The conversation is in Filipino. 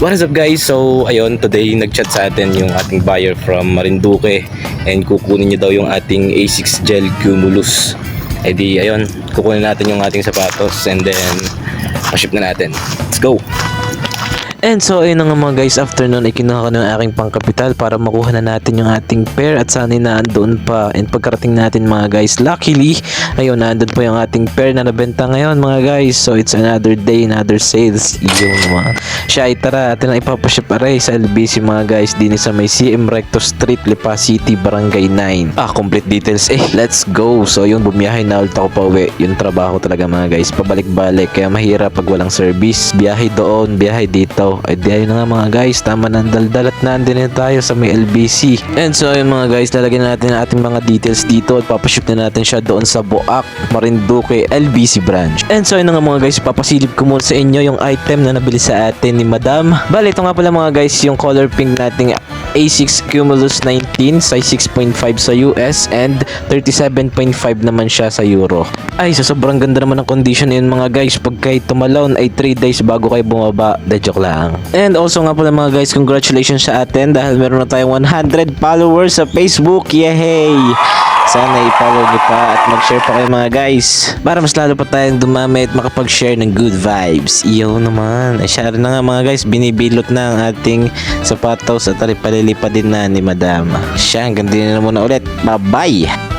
What is up guys? So ayun, today nagchat sa atin yung ating buyer from Marinduque and kukunin niya daw yung ating A6 Gel Cumulus. E di ayun, kukunin natin yung ating sapatos and then pa-ship na natin. Let's go! And so ayun na nga mga guys, after nun ay kinuha ko ng aking pangkapital para makuha na natin yung ating pair at sana'y naandoon pa. And pagkarating natin mga guys, luckily ayun, naandun po yung ating pair na nabenta ngayon mga guys. So it's another day, another sales. Yung mga siya ay tara atin na ipapaship aray sa LBC mga guys, din sa may CM Recto Street, Lipa City, Barangay 9. Complete details let's go. So yun, bumiyahe na ulit ako pa uwi. Yung trabaho talaga mga guys, pabalik-balik, kaya mahirap pag walang service. Biyahe doon, biyahe dito. Ay di ayun na nga mga guys, tama ng daldal at nandun na tayo sa may LBC. And so ayun mga guys, lalagyan natin ang ating mga details dito at papaship na natin siya doon sa Boac, Marinduque, LBC branch. And so ayun na nga mga guys, papasilip ko muna sa inyo yung item na nabili sa atin ni Madam. Bale, ito nga pala mga guys, yung color pink nating A6 Cumulus 19, size 6.5 sa US and 37.5 naman siya sa Euro. Ay, so sobrang ganda naman ng condition na yun mga guys. Pag kayo tumalon ay 3 days bago kayo bumaba. Joke lang. And also nga pala mga guys, congratulations sa atin dahil meron na tayong 100 followers sa Facebook. Yay! Sana i-follow niyo pa at mag-share pa kayo mga guys para mas lalo pa tayong dumami at makapag-share ng good vibes. Iyo naman. Ay, share na nga mga guys, binibilot na ang ating sapatos at palilipa din na ni Madam. Siya, hanggang din na muna ulit. Bye-bye!